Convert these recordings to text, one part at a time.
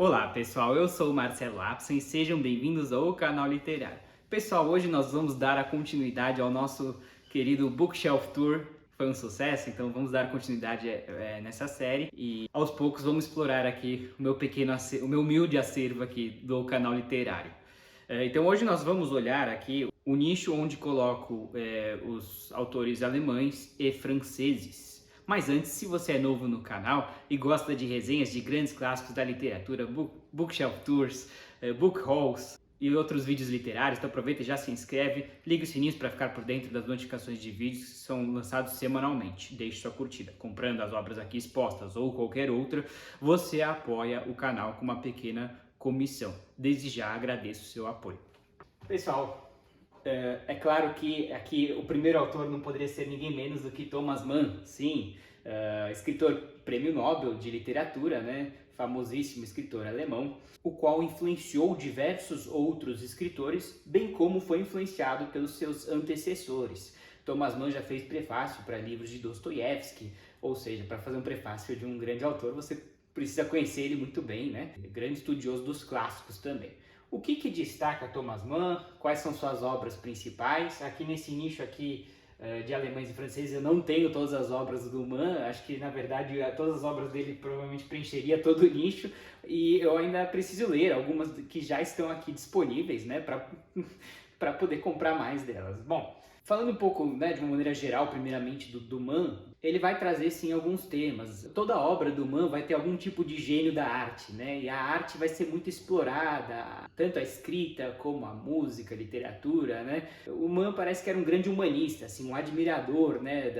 Olá pessoal, eu sou o Marcelo Lapson e sejam bem-vindos ao canal Literário. Pessoal, hoje nós vamos dar a continuidade ao nosso querido Bookshelf Tour. Foi um sucesso, então vamos dar continuidade nessa série e aos poucos vamos explorar aqui o meu o meu humilde acervo aqui do canal Literário. Então hoje nós vamos olhar aqui o nicho onde coloco os autores alemães e franceses. Mas antes, se você é novo no canal e gosta de resenhas de grandes clássicos da literatura, bookshelf tours, book hauls e outros vídeos literários, então aproveita e já se inscreve, liga os sininhos para ficar por dentro das notificações de vídeos que são lançados semanalmente. Deixe sua curtida. Comprando as obras aqui expostas ou qualquer outra, você apoia o canal com uma pequena comissão. Desde já agradeço o seu apoio. Pessoal, é claro que aqui o primeiro autor não poderia ser ninguém menos do que Thomas Mann, sim, escritor prêmio Nobel de literatura, né? Famosíssimo escritor alemão, o qual influenciou diversos outros escritores, bem como foi influenciado pelos seus antecessores. Thomas Mann já fez prefácio para livros de Dostoiévski, ou seja, para fazer um prefácio de um grande autor, você precisa conhecer ele muito bem, né? Grande estudioso dos clássicos também. O que destaca Thomas Mann? Quais são suas obras principais? Aqui nesse nicho aqui de alemães e franceses eu não tenho todas as obras do Mann, acho que na verdade todas as obras dele provavelmente preencheria todo o nicho e eu ainda preciso ler algumas que já estão aqui disponíveis, né, para poder comprar mais delas. Bom, falando um pouco, né, de uma maneira geral, primeiramente do Mann, ele vai trazer sim alguns temas. Toda obra do Mann vai ter algum tipo de gênio da arte, né? E a arte vai ser muito explorada, tanto a escrita como a música, a literatura, né? O Mann parece que era um grande humanista, assim, um admirador, né,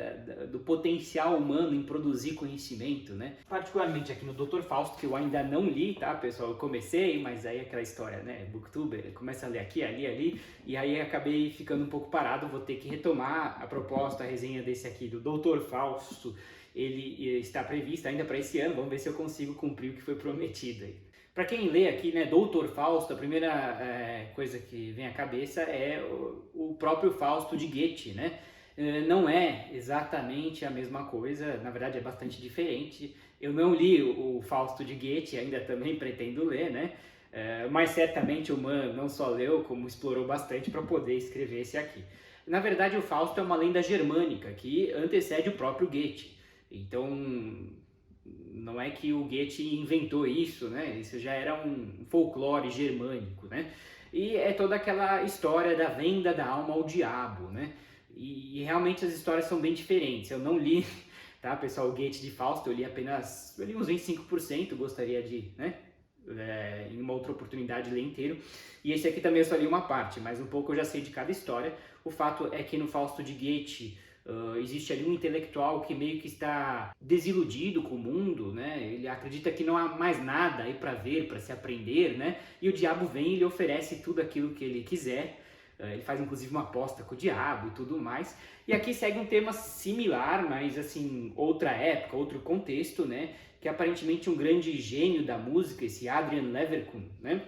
do potencial humano em produzir conhecimento, né? Particularmente aqui no Dr. Fausto, que eu ainda não li, tá, pessoal? Eu comecei, mas aí aquela história, né, booktuber, começa a ler aqui, ali, e aí acabei ficando um pouco parado, vou ter que retomar a proposta, a resenha desse aqui do Dr. Fausto. Ele está previsto ainda para esse ano, vamos ver se eu consigo cumprir o que foi prometido aí. Para quem lê aqui, né, Dr. Fausto, a primeira coisa que vem à cabeça é o próprio Fausto de Goethe, né? Não é exatamente a mesma coisa, na verdade é bastante diferente. Eu não li o Fausto de Goethe, ainda também pretendo ler, né? Mas certamente o Mann não só leu, como explorou bastante para poder escrever esse aqui. Na verdade, o Fausto é uma lenda germânica que antecede o próprio Goethe. Então, não é que o Goethe inventou isso, né? Isso já era um folclore germânico, né? E é toda aquela história da venda da alma ao diabo, né? E realmente as histórias são bem diferentes. Eu não li, tá, pessoal, o Goethe de Fausto, eu li uns 25%, gostaria de, né? Em uma outra oportunidade ler inteiro, e esse aqui também eu só li uma parte, mas um pouco eu já sei de cada história. O fato é que no Fausto de Goethe existe ali um intelectual que meio que está desiludido com o mundo, né? Ele acredita que não há mais nada aí para ver, para se aprender, né? E o diabo vem e lhe oferece tudo aquilo que ele quiser. Ele faz inclusive uma aposta com o diabo e tudo mais. E aqui segue um tema similar, mas assim, outra época, outro contexto, né? Que aparentemente um grande gênio da música, esse Adrian Leverkühn, né?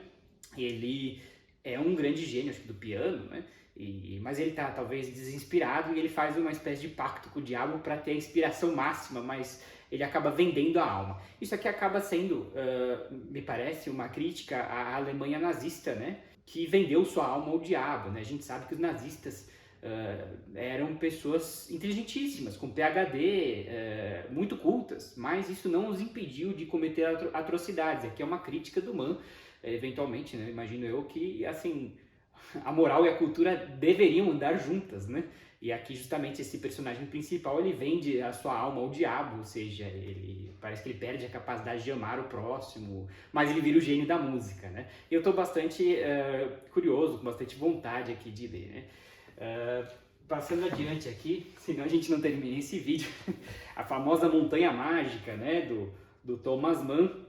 Ele é um grande gênio, acho que do piano, né? Mas ele está talvez desinspirado e ele faz uma espécie de pacto com o diabo para ter a inspiração máxima, mas ele acaba vendendo a alma. Isso aqui acaba sendo, me parece, uma crítica à Alemanha nazista, né? Que vendeu sua alma ao diabo, né? A gente sabe que os nazistas eram pessoas inteligentíssimas, com PhD, muito cultas, mas isso não os impediu de cometer atrocidades. Aqui é uma crítica do Mann, eventualmente, né? Imagino eu que, assim, a moral e a cultura deveriam andar juntas, né? E aqui justamente esse personagem principal, ele vende a sua alma ao diabo, ou seja, parece que ele perde a capacidade de amar o próximo, mas ele vira o gênio da música, né? Eu estou bastante curioso, com bastante vontade aqui de ler, né? Passando adiante aqui, senão a gente não termina esse vídeo, a famosa Montanha Mágica, né, do Thomas Mann.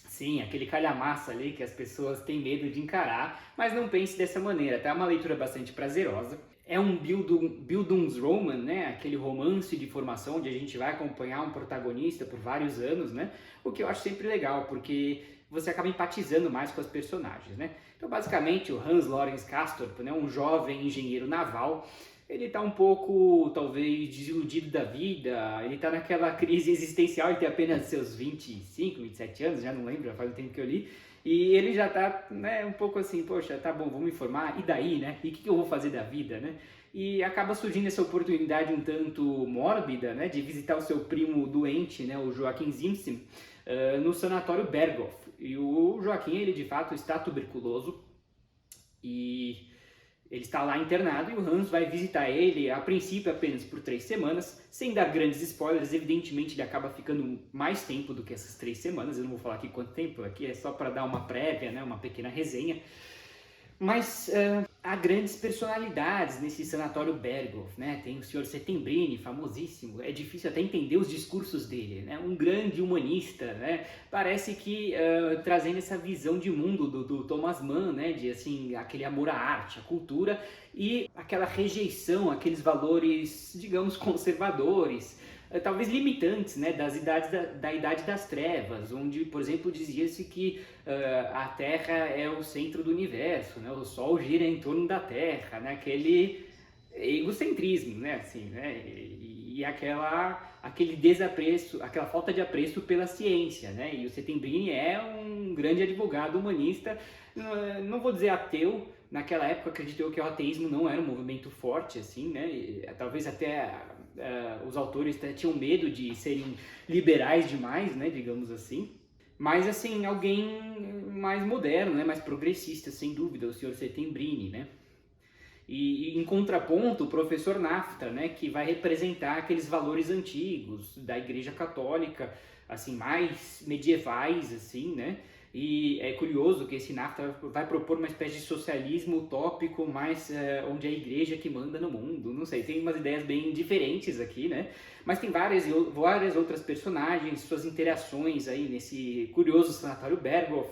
Sim, aquele calhamaço ali que as pessoas têm medo de encarar, mas não pense dessa maneira, tá? É uma leitura bastante prazerosa. É um Bildungsroman, né? Aquele romance de formação onde a gente vai acompanhar um protagonista por vários anos, né? O que eu acho sempre legal, porque você acaba empatizando mais com as personagens, né? Então, basicamente, o Hans Lorenz Castorp, né? Um jovem engenheiro naval, ele está um pouco, talvez, desiludido da vida, ele está naquela crise existencial, ele tem apenas seus 25, 27 anos, já não lembro, já faz um tempo que eu li, E ele já tá, né, um pouco assim, poxa, tá bom, vamos me formar, e daí, né? E o que eu vou fazer da vida, né? E acaba surgindo essa oportunidade um tanto mórbida, né, de visitar o seu primo doente, né, o Joaquim Ziemßen, no sanatório Berghof. E o Joaquim, ele de fato está tuberculoso e ele está lá internado e o Hans vai visitar ele, a princípio apenas por 3 semanas, sem dar grandes spoilers. Evidentemente ele acaba ficando mais tempo do que essas 3 semanas, eu não vou falar aqui quanto tempo, aqui é só para dar uma prévia, né, uma pequena resenha. Mas há grandes personalidades nesse sanatório Berghof, né? Tem o Sr. Settembrini, famosíssimo, é difícil até entender os discursos dele, né? Um grande humanista, né? Parece que trazendo essa visão de mundo do Thomas Mann, né? De assim, aquele amor à arte, à cultura e aquela rejeição, aqueles valores, digamos, conservadores, talvez limitantes, né, da Idade das Trevas, onde, por exemplo, dizia-se que a Terra é o centro do universo, né, o Sol gira em torno da Terra, né, aquele egocentrismo, né, assim, né, e aquele desapreço, aquela falta de apreço pela ciência, né, e o Settembrini é um grande advogado humanista, não vou dizer ateu. Naquela época, acredito eu que o ateísmo não era um movimento forte, assim, né? E, talvez até os autores tinham medo de serem liberais demais, né? Digamos assim. Mas, assim, alguém mais moderno, né? Mais progressista, sem dúvida, o Sr. Settembrini, né? E em contraponto, o professor Nafta, né? Que vai representar aqueles valores antigos da Igreja Católica, assim, mais medievais, assim, né? E é curioso que esse Nafta vai propor uma espécie de socialismo utópico, mas onde é a igreja que manda no mundo. Não sei, tem umas ideias bem diferentes aqui, né? Mas tem várias outras personagens, suas interações aí nesse curioso sanatório Berghof,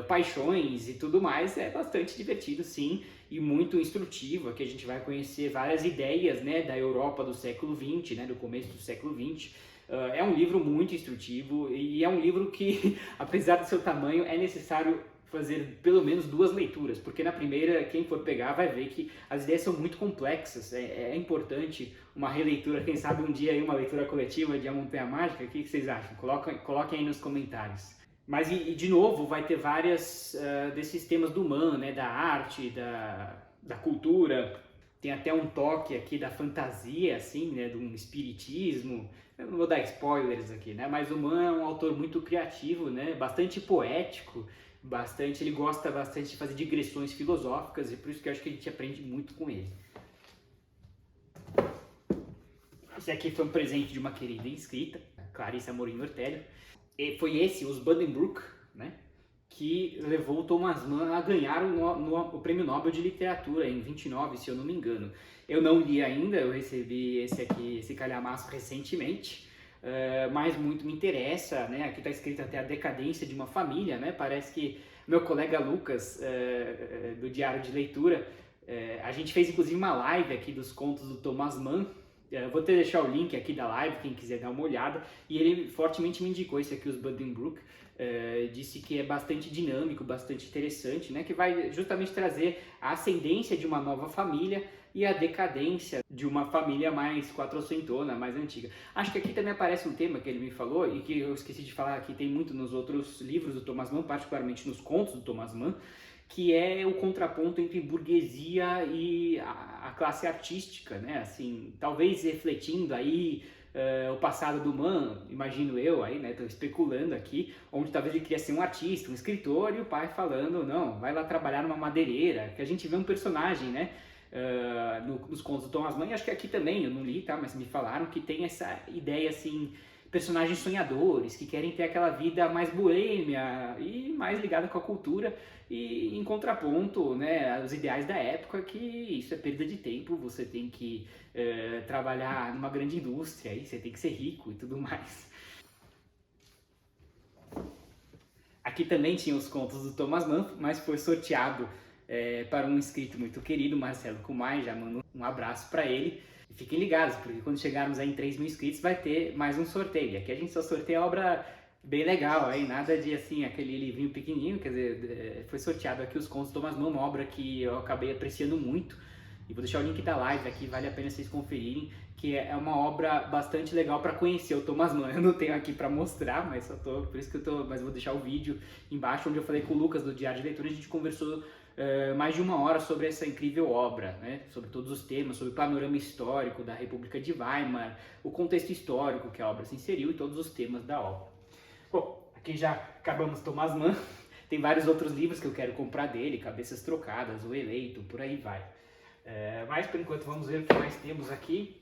paixões e tudo mais. É bastante divertido, sim, e muito instrutivo. Aqui a gente vai conhecer várias ideias, né, da Europa do século XX, né, do começo do século XX. É um livro muito instrutivo e é um livro que, apesar do seu tamanho, é necessário fazer pelo menos 2 leituras, porque na primeira, quem for pegar vai ver que as ideias são muito complexas. É importante uma releitura, quem sabe um dia aí uma leitura coletiva de A Montanha Mágica. O que vocês acham? Coloquem aí nos comentários. Mas, de novo, vai ter várias desses temas do humano, né, da arte, da cultura. Tem até um toque aqui da fantasia, assim, né, de um espiritismo. Eu não vou dar spoilers aqui, né, mas o Mann é um autor muito criativo, né, bastante poético, ele gosta bastante de fazer digressões filosóficas, e por isso que eu acho que a gente aprende muito com ele. Esse aqui foi um presente de uma querida inscrita, Clarissa Amorim Ortélio. E foi esse, os Buddenbrook, né, que levou o Thomas Mann a ganhar o Prêmio Nobel de Literatura em 29, se eu não me engano. Eu não li ainda, eu recebi esse calhamaço recentemente, mas muito me interessa, né? Aqui está escrito até a decadência de uma família, né? Parece que meu colega Lucas, do Diário de Leitura, a gente fez inclusive uma live aqui dos contos do Thomas Mann. Eu vou deixar o link aqui da live, quem quiser dar uma olhada, e ele fortemente me indicou esse aqui, os Buddenbrook. Disse que é bastante dinâmico, bastante interessante, né? Que vai justamente trazer a ascendência de uma nova família e a decadência de uma família mais quatrocentona, mais antiga. Acho que aqui também aparece um tema que ele me falou e que eu esqueci de falar, que tem muito nos outros livros do Thomas Mann, particularmente nos contos do Thomas Mann, que é o contraponto entre burguesia e a classe artística, né? Assim, talvez refletindo aí o passado do Mann, imagino eu, aí, né? Tô especulando aqui, onde talvez ele queria ser um artista, um escritor, e o pai falando, não, vai lá trabalhar numa madeireira, que a gente vê um personagem, né? Nos contos do Thomas Mann, e acho que aqui também, eu não li, tá? Mas me falaram que tem essa ideia, assim, personagens sonhadores, que querem ter aquela vida mais boêmia e mais ligada com a cultura, e em contraponto, né, os ideais da época, que isso é perda de tempo, você tem que trabalhar numa grande indústria, e você tem que ser rico e tudo mais. Aqui também tinha os contos do Thomas Mann, mas foi sorteado para um inscrito muito querido, Marcelo Kumai, já mando um abraço para ele. Fiquem ligados, porque quando chegarmos aí em 3 mil inscritos vai ter mais um sorteio. E aqui a gente só sorteia obra bem legal, aí, nada de assim, aquele livrinho pequenininho, quer dizer, foi sorteado aqui os contos do Thomas Mann, uma obra que eu acabei apreciando muito, E vou deixar o link da live aqui, vale a pena vocês conferirem, que é uma obra bastante legal para conhecer o Thomas Mann. Eu não tenho aqui para mostrar, mas mas vou deixar o vídeo embaixo, onde eu falei com o Lucas do Diário de Leitura. A gente conversou mais de 1 hora sobre essa incrível obra, né? Sobre todos os temas, sobre o panorama histórico da República de Weimar, o contexto histórico que a obra se inseriu e todos os temas da obra. Bom, aqui já acabamos Thomas Mann. Tem vários outros livros que eu quero comprar dele, Cabeças Trocadas, O Eleito, por aí vai. Mas por enquanto vamos ver o que mais temos aqui.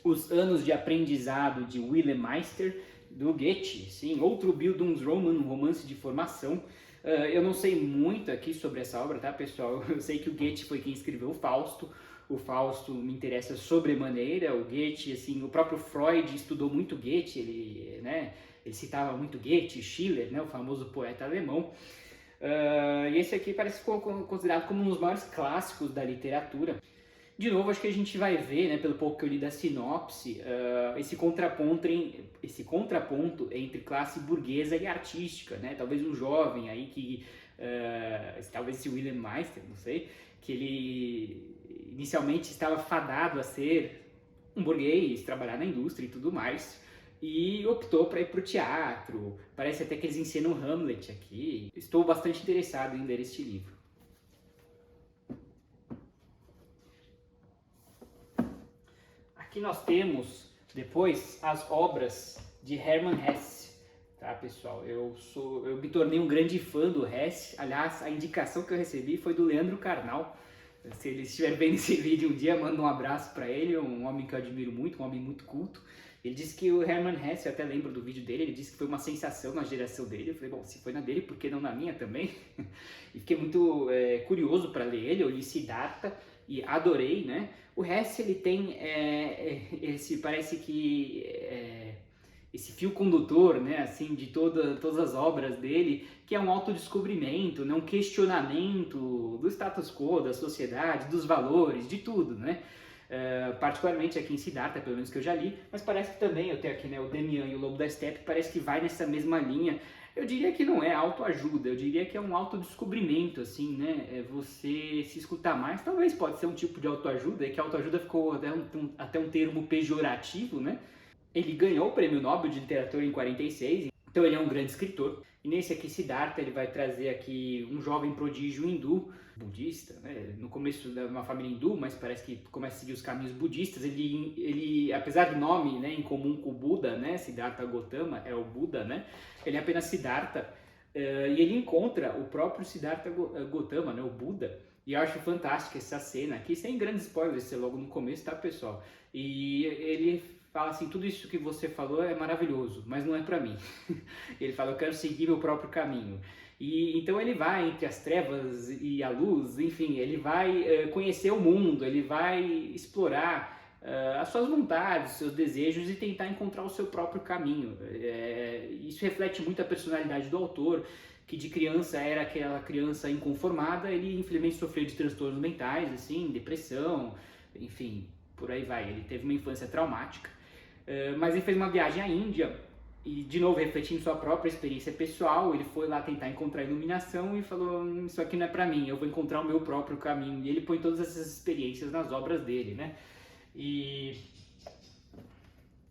Os Anos de Aprendizado de Wilhelm Meister, do Goethe, sim, outro Bildungsroman, um romance de formação. Eu não sei muito aqui sobre essa obra, tá, pessoal? Eu sei que o Goethe foi quem escreveu o Fausto. O Fausto me interessa sobremaneira. O Goethe, assim, o próprio Freud estudou muito Goethe, ele citava muito Goethe, Schiller, né, o famoso poeta alemão. E esse aqui parece que ficou considerado como um dos maiores clássicos da literatura. De novo, acho que a gente vai ver, né, pelo pouco que eu li da sinopse, esse contraponto entre classe burguesa e artística, né? Talvez um jovem aí que, talvez esse Wilhelm Meister, não sei, que ele inicialmente estava fadado a ser um burguês, trabalhar na indústria e tudo mais, e optou para ir para o teatro. Parece até que eles encenam Hamlet aqui. Estou bastante interessado em ler este livro. Aqui nós temos, depois, as obras de Hermann Hesse, tá, pessoal? Eu me tornei um grande fã do Hesse. Aliás, a indicação que eu recebi foi do Leandro Carnal. Se ele estiver vendo esse vídeo um dia, manda um abraço para ele, um homem que eu admiro muito, um homem muito culto. Ele disse que o Hermann Hesse, eu até lembro do vídeo dele, ele disse que foi uma sensação na geração dele. Eu falei, bom, se foi na dele, por que não na minha também? E fiquei muito curioso para ler ele. Eu li Siddhartha e adorei, né? O Hesse, ele tem parece que esse fio condutor, né, assim, de todas as obras dele, que é um autodescobrimento, né, um questionamento do status quo, da sociedade, dos valores, de tudo, né? Particularmente aqui em Siddhartha, pelo menos que eu já li, mas parece que também, eu tenho aqui, né, o Demian e o Lobo da Steppe, parece que vai nessa mesma linha. Eu diria que não é autoajuda, eu diria que é um autodescobrimento, assim, né? Você se escutar mais, talvez pode ser um tipo de autoajuda, é que autoajuda ficou até um termo pejorativo, né? Ele ganhou o Prêmio Nobel de Literatura em 46, então ele é um grande escritor. E nesse aqui, Siddhartha, ele vai trazer aqui um jovem prodígio hindu, budista, né? No começo de uma família hindu, mas parece que começa a seguir os caminhos budistas. Ele apesar do nome, né, em comum com o Buda, né, Siddhartha Gautama é o Buda, né? Ele é apenas Siddhartha, e ele encontra o próprio Siddhartha Gautama, né, o Buda. E eu acho fantástica essa cena aqui, sem grandes spoilers, isso é logo no começo, tá, pessoal? E ele fala assim, tudo isso que você falou é maravilhoso, mas não é para mim. Ele fala, eu quero seguir meu próprio caminho. E então ele vai entre as trevas e a luz, enfim, ele vai conhecer o mundo, ele vai explorar as suas vontades, os seus desejos e tentar encontrar o seu próprio caminho. Isso reflete muito a personalidade do autor, que de criança era aquela criança inconformada, ele infelizmente sofreu de transtornos mentais, assim, depressão, enfim, por aí vai. Ele teve uma infância traumática. Mas ele fez uma viagem à Índia e, de novo, refletindo sua própria experiência pessoal, ele foi lá tentar encontrar a iluminação e falou, isso aqui não é pra mim, eu vou encontrar o meu próprio caminho. E ele põe todas essas experiências nas obras dele, né? E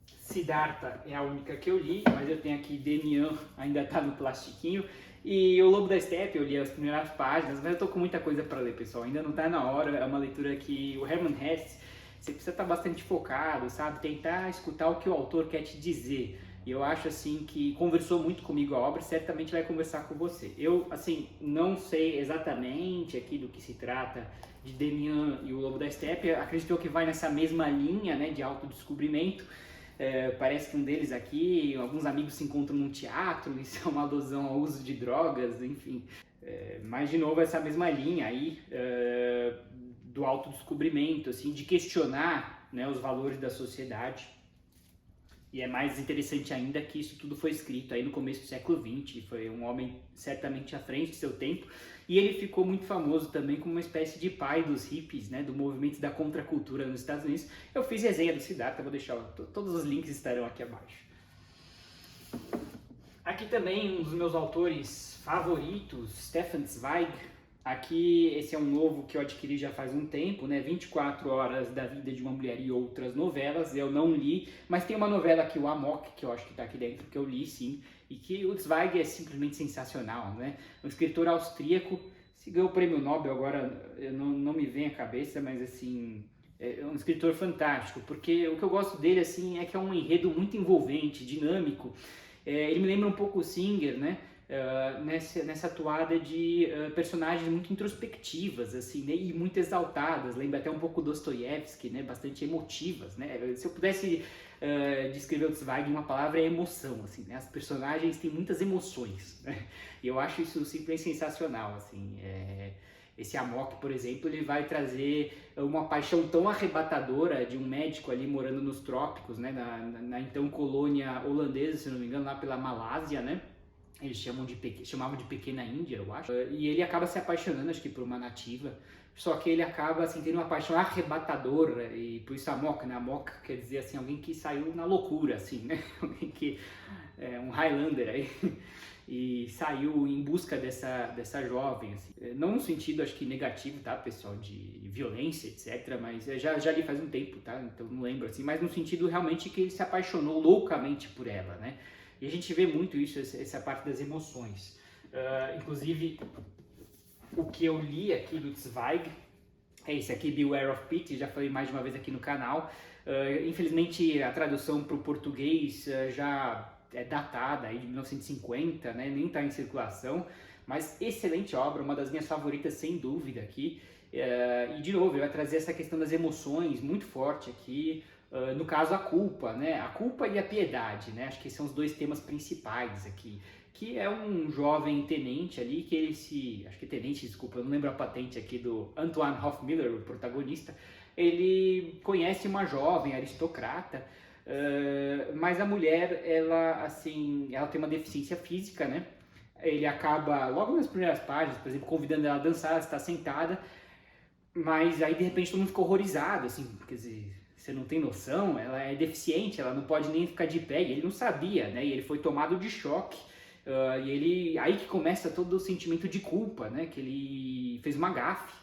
Siddhartha é a única que eu li, mas eu tenho aqui Demian, ainda tá no plastiquinho. E o Lobo da Steppe, eu li as primeiras páginas, mas eu tô com muita coisa para ler, pessoal. Ainda não tá na hora, é uma leitura que o Hermann Hesse, você precisa estar bastante focado, sabe? Tentar escutar o que o autor quer te dizer. E eu acho, assim, que conversou muito comigo a obra, certamente vai conversar com você. Eu, assim, não sei exatamente aqui do que se trata de Demian e o Lobo da Steppe. Acredito que vai nessa mesma linha, né, de autodescobrimento. Parece que um deles aqui, alguns amigos se encontram num teatro, isso é uma alusão ao uso de drogas, enfim. Mas, de novo, essa mesma linha aí do autodescobrimento, assim, de questionar, né, os valores da sociedade. E é mais interessante ainda que isso tudo foi escrito aí no começo do século XX, foi um homem certamente à frente de seu tempo, e ele ficou muito famoso também como uma espécie de pai dos hippies, né, do movimento da contracultura nos Estados Unidos. Eu fiz resenha do Siddhartha, vou deixar, todos os links estarão aqui abaixo. Aqui também um dos meus autores favoritos, Stefan Zweig, Aqui, esse é um novo que eu adquiri já faz um tempo, né? 24 Horas da Vida de uma Mulher e Outras Novelas. Eu não li, mas tem uma novela aqui, o Amok, que eu acho que está aqui dentro, que eu li sim, e que o Zweig é simplesmente sensacional, né? Um escritor austríaco, se ganhou o prêmio Nobel agora, não me vem à cabeça, mas assim, é um escritor fantástico, porque o que eu gosto dele assim é que é um enredo muito envolvente, dinâmico. Ele me lembra um pouco o Singer, né? Nessa atuada de personagens muito introspectivas assim, né? E muito exaltadas, lembra até um pouco Dostoiévski, né? Bastante emotivas, né? Se eu pudesse descrever o Zweig em uma palavra, é emoção, assim, né? As personagens têm muitas emoções, né? E eu acho isso simplesmente sensacional, assim. Esse Amok, por exemplo, ele vai trazer uma paixão tão arrebatadora de um médico ali morando nos trópicos, né? Na então colônia holandesa, se não me engano, lá pela Malásia, né? Eles chamavam de Pequena Índia, eu acho. E ele acaba se apaixonando, acho que por uma nativa. Só que ele acaba assim, tendo uma paixão arrebatadora. E por isso Amok, né? Amok quer dizer assim, alguém que saiu na loucura, assim, né? Alguém que é um Highlander aí. E saiu em busca dessa jovem, assim. Não no sentido, acho que negativo, tá, pessoal, de violência, etc, mas já li faz um tempo, tá, então não lembro, assim, mas no sentido realmente que ele se apaixonou loucamente por ela, né, e a gente vê muito isso, essa parte das emoções. Inclusive, o que eu li aqui do Zweig é esse aqui, Beware of Pity, já falei mais de uma vez aqui no canal. Infelizmente, a tradução para o português já é datada aí de 1950, né? Nem está em circulação, mas excelente obra, uma das minhas favoritas sem dúvida aqui. E de novo, ele vai trazer essa questão das emoções muito forte aqui. No caso, a culpa, né? A culpa e a piedade, né? Acho que são os dois temas principais aqui. Que é um jovem tenente ali, que ele acho que tenente, desculpa, eu não lembro a patente aqui do Antoine Hofmiller, o protagonista. Ele conhece uma jovem aristocrata, mas a mulher, ela tem uma deficiência física, né? Ele acaba, logo nas primeiras páginas, por exemplo, convidando ela a dançar, ela está sentada, mas aí de repente todo mundo fica horrorizado, assim, quer dizer, você não tem noção, ela é deficiente, ela não pode nem ficar de pé, e ele não sabia, né? E ele foi tomado de choque, e aí que começa todo o sentimento de culpa, né? Que ele fez uma gafe.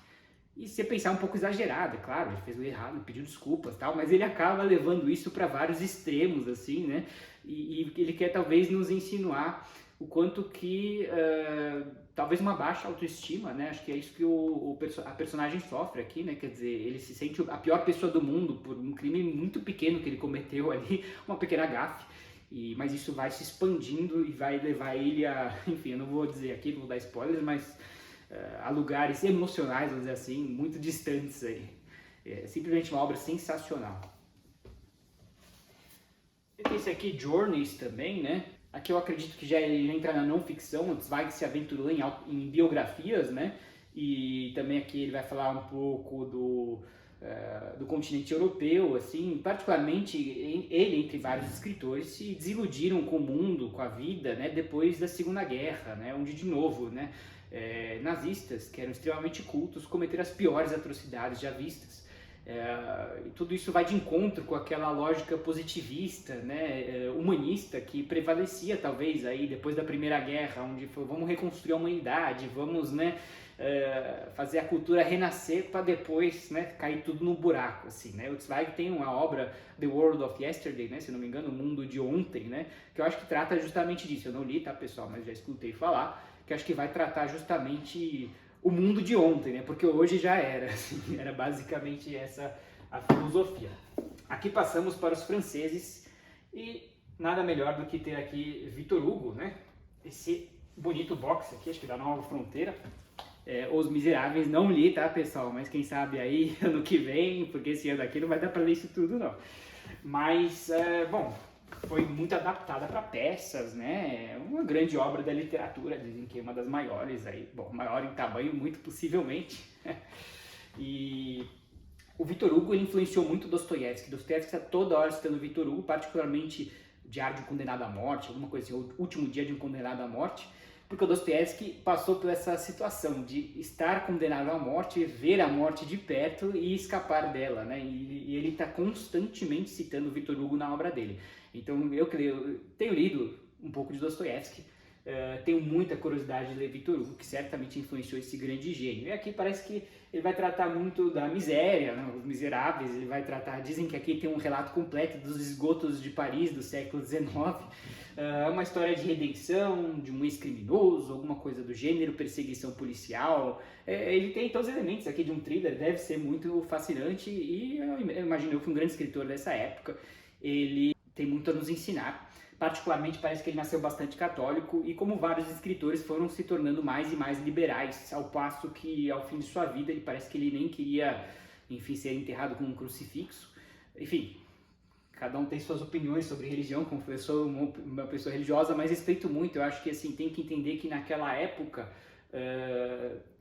E se você pensar um pouco exagerado, é claro, ele fez o errado, pediu desculpas e tal, mas ele acaba levando isso para vários extremos, assim, né? E ele quer talvez nos insinuar o quanto que talvez uma baixa autoestima, né? Acho que é isso que a personagem sofre aqui, né? Quer dizer, ele se sente a pior pessoa do mundo por um crime muito pequeno que ele cometeu ali, uma pequena gafe. Mas isso vai se expandindo e vai levar ele a, enfim, eu não vou dizer aqui, não vou dar spoilers, mas a lugares emocionais, vamos dizer assim, muito distantes aí. É simplesmente uma obra sensacional. E tem esse aqui, Journeys, também, né? Aqui eu acredito que já entra na não ficção, o Zweig se aventurou em biografias, né? E também aqui ele vai falar um pouco do continente europeu, assim, particularmente ele, entre vários escritores, se desiludiram com o mundo, com a vida, né? Depois da Segunda Guerra, né? Onde, de novo, né? Nazistas, que eram extremamente cultos, cometeram as piores atrocidades já vistas. E tudo isso vai de encontro com aquela lógica positivista, né, humanista que prevalecia talvez aí depois da Primeira Guerra, onde foi, vamos reconstruir a humanidade, vamos, né, fazer a cultura renascer para depois, né, cair tudo no buraco, assim, né. O Zweig tem uma obra, The World of Yesterday, né, se não me engano, O Mundo de Ontem, né, que eu acho que trata justamente disso. Eu não li, tá, pessoal, mas já escutei falar, que acho que vai tratar justamente o mundo de ontem, né? Porque hoje já era, assim, era basicamente essa a filosofia. Aqui passamos para os franceses e nada melhor do que ter aqui Victor Hugo, né? Esse bonito box aqui, acho que da Nova Fronteira. Os Miseráveis não li, tá, pessoal? Mas quem sabe aí ano que vem, porque esse ano aqui não vai dar para ler isso tudo, não. Mas, bom, foi muito adaptada para peças, né? Uma grande obra da literatura, dizem que é uma das maiores aí, bom, maior em tamanho, muito possivelmente. E o Victor Hugo, ele influenciou muito Dostoiévski. Dostoiévski está toda hora citando Victor Hugo, particularmente Diário de um Condenado à Morte, alguma coisa assim, O Último Dia de um Condenado à Morte, porque o Dostoiévski passou por essa situação de estar condenado à morte, ver a morte de perto e escapar dela, né? E ele está constantemente citando Victor Hugo na obra dele. Então eu tenho lido um pouco de Dostoiévski, tenho muita curiosidade de ler Victor Hugo, que certamente influenciou esse grande gênio. E aqui parece que ele vai tratar muito da miséria, né, os miseráveis, ele vai tratar, dizem que aqui tem um relato completo dos esgotos de Paris do século XIX, uma história de redenção, de um ex-criminoso, alguma coisa do gênero, perseguição policial. Ele tem todos os elementos aqui de um thriller, deve ser muito fascinante e eu imagino que foi um grande escritor dessa época. Ele tem muito a nos ensinar. Particularmente parece que ele nasceu bastante católico e, como vários escritores, foram se tornando mais e mais liberais, ao passo que ao fim de sua vida ele parece que ele nem queria, enfim, ser enterrado com um crucifixo. Enfim, cada um tem suas opiniões sobre religião, como eu sou uma pessoa religiosa, mas respeito muito. Eu acho que assim, tem que entender que naquela época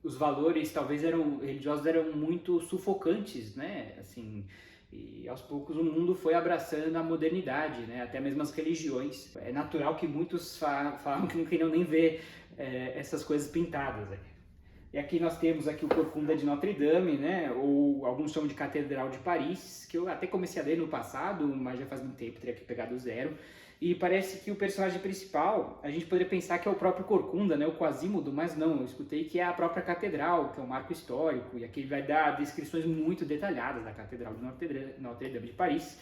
os valores talvez religiosos eram muito sufocantes, né? Assim, e aos poucos o mundo foi abraçando a modernidade, né? Até mesmo as religiões. É natural que muitos falam que não queriam nem ver essas coisas pintadas. Né? E aqui nós temos aqui o Corcunda de Notre Dame, né? Ou alguns chamam de Catedral de Paris, que eu até comecei a ler no passado, mas já faz muito tempo, teria que pegar do zero. E parece que o personagem principal, a gente poderia pensar que é o próprio Corcunda, né, o Quasimodo, mas não, eu escutei que é a própria catedral, que é um marco histórico, e aqui ele vai dar descrições muito detalhadas da Catedral de Notre Dame de Paris,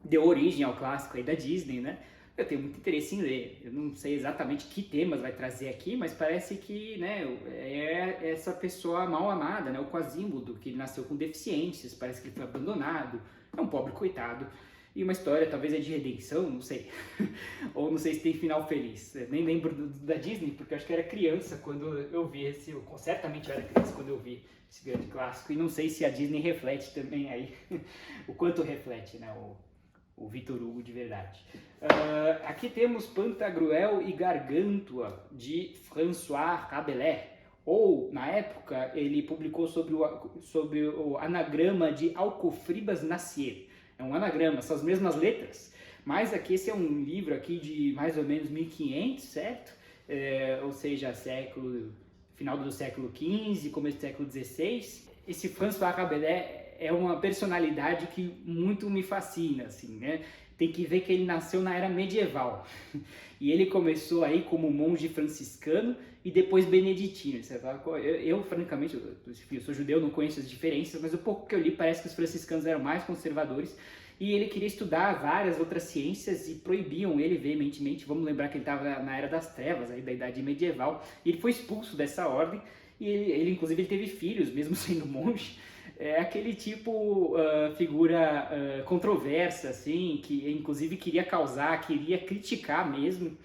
deu origem ao clássico aí da Disney, né? Eu tenho muito interesse em ler, eu não sei exatamente que temas vai trazer aqui, mas parece que, né, é essa pessoa mal amada, né, o Quasimodo, que ele nasceu com deficiências, parece que ele foi abandonado, é um pobre coitado. E uma história talvez é de redenção, não sei. Ou não sei se tem final feliz. Eu nem lembro da Disney, porque eu acho que eu era criança quando eu vi esse... Certamente eu era criança quando eu vi esse grande clássico. E não sei se a Disney reflete também aí o quanto reflete, né, o Victor Hugo de verdade. Aqui temos Pantagruel e Gargantua, de François Rabelais. Ou, na época, ele publicou sobre o anagrama de Alcofribas Nacier. É um anagrama, são as mesmas letras, mas aqui esse é um livro aqui de mais ou menos 1500, certo? Ou seja, final do século XV, começo do século XVI. Esse François Rabelais é uma personalidade que muito me fascina, assim, né? Tem que ver que ele nasceu na era medieval e ele começou aí como monge franciscano e depois beneditino. Eu francamente, eu sou judeu, não conheço as diferenças, mas o pouco que eu li parece que os franciscanos eram mais conservadores e ele queria estudar várias outras ciências e proibiam ele veementemente. Vamos lembrar que ele estava na era das trevas, aí da idade medieval, e ele foi expulso dessa ordem e ele inclusive ele teve filhos, mesmo sendo monge. É aquele tipo figura controversa, assim, que inclusive queria criticar mesmo.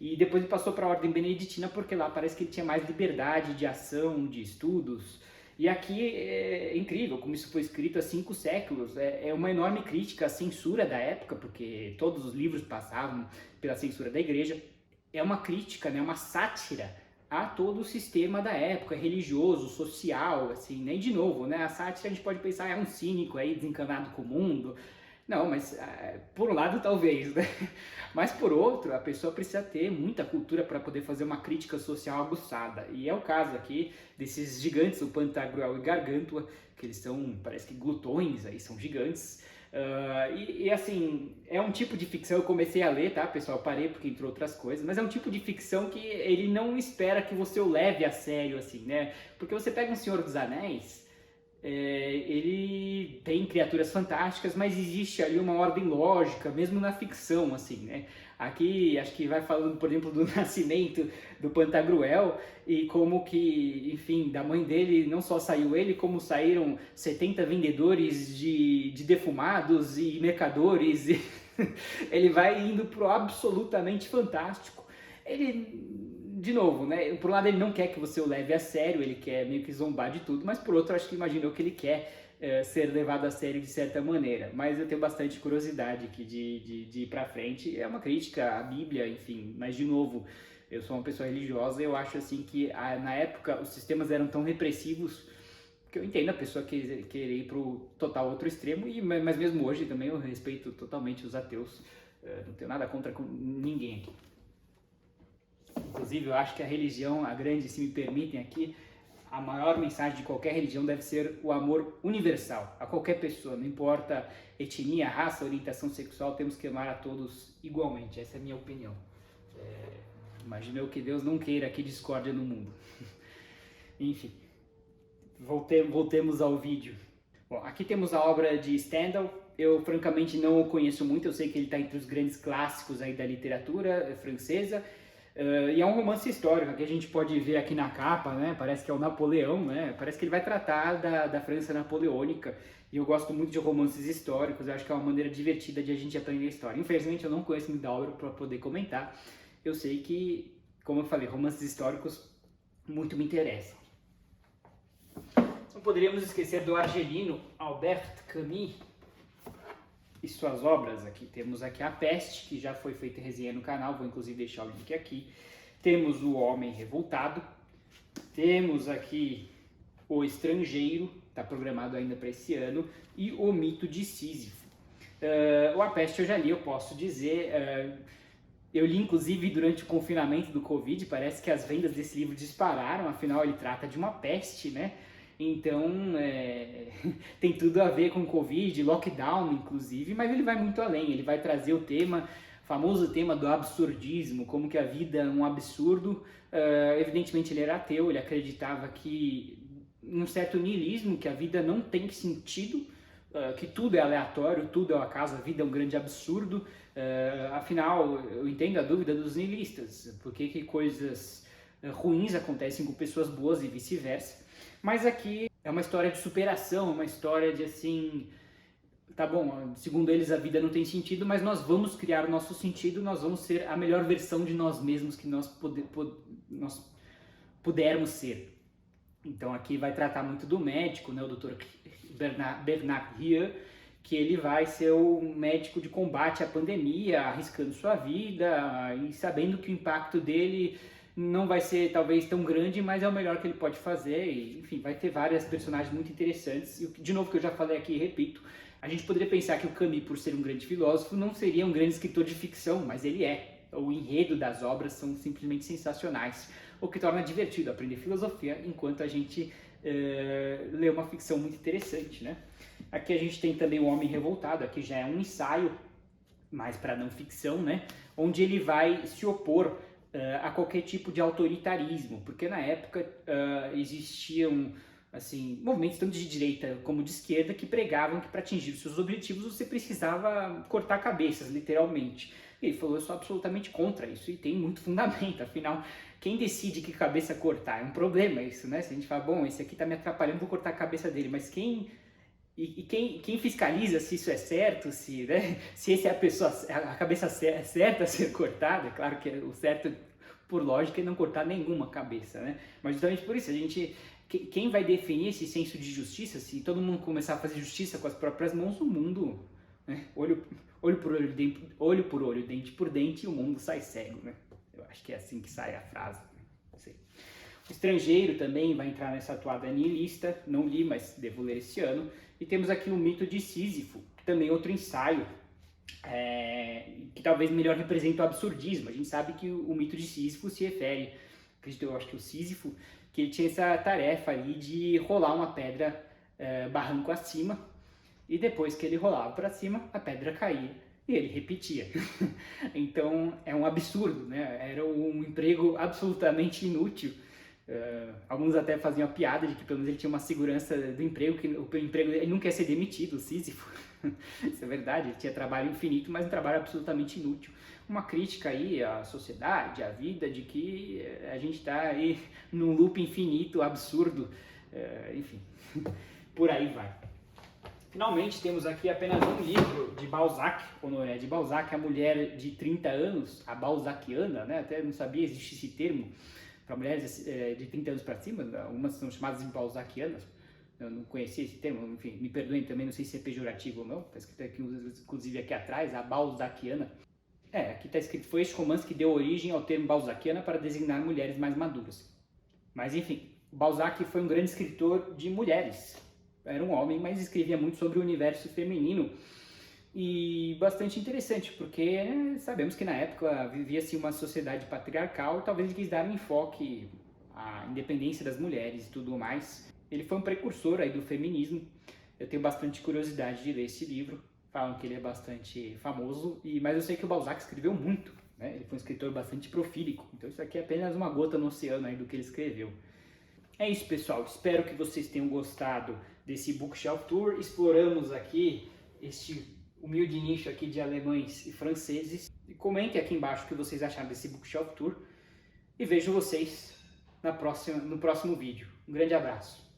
E depois ele passou para a ordem beneditina, porque lá parece que ele tinha mais liberdade de ação, de estudos. E aqui é incrível como isso foi escrito há 5 séculos. É uma enorme crítica à censura da época, porque todos os livros passavam pela censura da igreja. É uma crítica, né, uma sátira a todo o sistema da época, religioso, social, assim, né? E de novo, né, a sátira a gente pode pensar, é um cínico aí, desencanado com o mundo. Não, mas por um lado talvez, né? Mas por outro, a pessoa precisa ter muita cultura para poder fazer uma crítica social aguçada. E é o caso aqui desses gigantes, o Pantagruel e Gargantua, que eles são, parece que glutões aí, são gigantes. E assim, é um tipo de ficção, eu comecei a ler, tá pessoal, parei porque entrou outras coisas, mas é um tipo de ficção que ele não espera que você o leve a sério, assim, né? Porque você pega um Senhor dos Anéis, ele tem criaturas fantásticas, mas existe ali uma ordem lógica, mesmo na ficção, assim, né? Aqui, acho que vai falando, por exemplo, do nascimento do Pantagruel e como que, enfim, da mãe dele não só saiu ele, como saíram 70 vendedores de defumados e mercadores. E ele vai indo pro absolutamente fantástico. Ele... De novo, né? Por um lado ele não quer que você o leve a sério, ele quer meio que zombar de tudo, mas por outro acho que imaginou que ele quer ser levado a sério de certa maneira. Mas eu tenho bastante curiosidade aqui de ir pra frente. É uma crítica à Bíblia, enfim, mas de novo, eu sou uma pessoa religiosa e eu acho assim que na época os sistemas eram tão repressivos que eu entendo a pessoa querer ir pro total outro extremo, mas mesmo hoje também eu respeito totalmente os ateus, não tenho nada contra ninguém aqui. Inclusive, eu acho que a religião, a grande, se me permitem aqui, a maior mensagem de qualquer religião deve ser o amor universal, a qualquer pessoa, não importa etnia, raça, orientação sexual, temos que amar a todos igualmente, essa é a minha opinião. Imagina eu que Deus não queira que discórdia no mundo. Enfim, voltemos ao vídeo. Bom, aqui temos a obra de Stendhal. Eu francamente não o conheço muito, eu sei que ele está entre os grandes clássicos aí da literatura francesa. E é um romance histórico que a gente pode ver aqui na capa, né? Parece que é o Napoleão, né? Parece que ele vai tratar da França napoleônica. E eu gosto muito de romances históricos, eu acho que é uma maneira divertida de a gente aprender história. Infelizmente eu não conheço muito da obra para poder comentar. Eu sei que, como eu falei, romances históricos muito me interessam. Não poderíamos esquecer do argelino Albert Camus e suas obras. Aqui temos aqui A Peste, que já foi feita resenha no canal, vou inclusive deixar o link aqui. Temos O Homem Revoltado, temos aqui O Estrangeiro, está programado ainda para esse ano, e O Mito de Sísifo. O A Peste eu já li, eu posso dizer, eu li inclusive durante o confinamento do Covid, parece que as vendas desse livro dispararam, afinal ele trata de uma peste, né? Então, tem tudo a ver com Covid, lockdown inclusive, mas ele vai muito além, ele vai trazer o famoso tema do absurdismo, como que a vida é um absurdo. Evidentemente ele era ateu, ele acreditava que, num certo niilismo, que a vida não tem sentido, que tudo é aleatório, tudo é um acaso, a vida é um grande absurdo. Afinal, eu entendo a dúvida dos niilistas, por que coisas ruins acontecem com pessoas boas e vice-versa. Mas aqui é uma história de superação, uma história de assim, tá bom, segundo eles a vida não tem sentido, mas nós vamos criar o nosso sentido, nós vamos ser a melhor versão de nós mesmos que nós pudermos ser. Então aqui vai tratar muito do médico, né, o Dr. Bernard Rieu, que ele vai ser o médico de combate à pandemia, arriscando sua vida e sabendo que o impacto dele não vai ser talvez tão grande, mas é o melhor que ele pode fazer. E, enfim, vai ter várias personagens muito interessantes. E de novo, que eu já falei aqui e repito, a gente poderia pensar que o Camus, por ser um grande filósofo, não seria um grande escritor de ficção, mas ele é. O enredo das obras são simplesmente sensacionais, o que torna divertido aprender filosofia enquanto a gente lê uma ficção muito interessante, né? Aqui a gente tem também O Homem Revoltado, aqui já é um ensaio, mais para não ficção, né? Onde ele vai se opor a qualquer tipo de autoritarismo, porque na época existiam assim, movimentos tanto de direita como de esquerda que pregavam que para atingir os seus objetivos você precisava cortar cabeças, literalmente. E ele falou, eu sou absolutamente contra isso e tem muito fundamento, afinal, quem decide que cabeça cortar? É um problema isso, né? Se a gente fala, bom, esse aqui está me atrapalhando, vou cortar a cabeça dele, mas quem fiscaliza se isso é certo, se essa é a cabeça certa a ser cortada? É claro que o certo, por lógica, é não cortar nenhuma cabeça, né? Mas justamente por isso, quem vai definir esse senso de justiça, se todo mundo começar a fazer justiça com as próprias mãos, o mundo, né? Olho por olho, dente por dente, e o mundo sai cego, né? Eu acho que é assim que sai a frase, não sei. O Estrangeiro também vai entrar nessa toada niilista, não li, mas devo ler esse ano. E temos aqui O Mito de Sísifo, também outro ensaio, que talvez melhor representa o absurdismo. A gente sabe que o mito de Sísifo se refere, eu acho que o Sísifo, que ele tinha essa tarefa ali de rolar uma pedra barranco acima, e depois que ele rolava para cima, a pedra caía e ele repetia. Então é um absurdo, né? Era um emprego absolutamente inútil. Alguns até faziam a piada de que pelo menos ele tinha uma segurança do emprego, que o emprego ele nunca ia ser demitido, o Sísifo. Isso é verdade, ele tinha trabalho infinito, mas um trabalho absolutamente inútil. Uma crítica aí à sociedade, à vida, de que a gente está aí num loop infinito, absurdo, enfim, por aí vai. Finalmente temos aqui apenas um livro de Balzac, Honoré de Balzac, a mulher de 30 anos, a balzaquiana, né? Até não sabia existir esse termo para mulheres de 30 anos para cima, algumas são chamadas de balzaquianas, eu não conhecia esse termo, enfim, me perdoem também, não sei se é pejorativo ou não, está escrito aqui, inclusive aqui atrás, a balzaquiana. Aqui está escrito, foi este romance que deu origem ao termo balzaquiana para designar mulheres mais maduras. Mas enfim, Balzac foi um grande escritor de mulheres, era um homem, mas escrevia muito sobre o universo feminino. E bastante interessante, porque sabemos que na época vivia-se uma sociedade patriarcal e talvez ele quis dar um enfoque à independência das mulheres e tudo mais. Ele foi um precursor aí do feminismo. Eu tenho bastante curiosidade de ler esse livro. Falam que ele é bastante famoso, mas eu sei que o Balzac escreveu muito, né? Ele foi um escritor bastante profílico, então isso aqui é apenas uma gota no oceano aí do que ele escreveu. É isso, pessoal, espero que vocês tenham gostado desse Bookshelf Tour. Exploramos aqui este humilde nicho aqui de alemães e franceses. E comentem aqui embaixo o que vocês acharam desse Bookshelf Tour. E vejo vocês no próximo vídeo. Um grande abraço.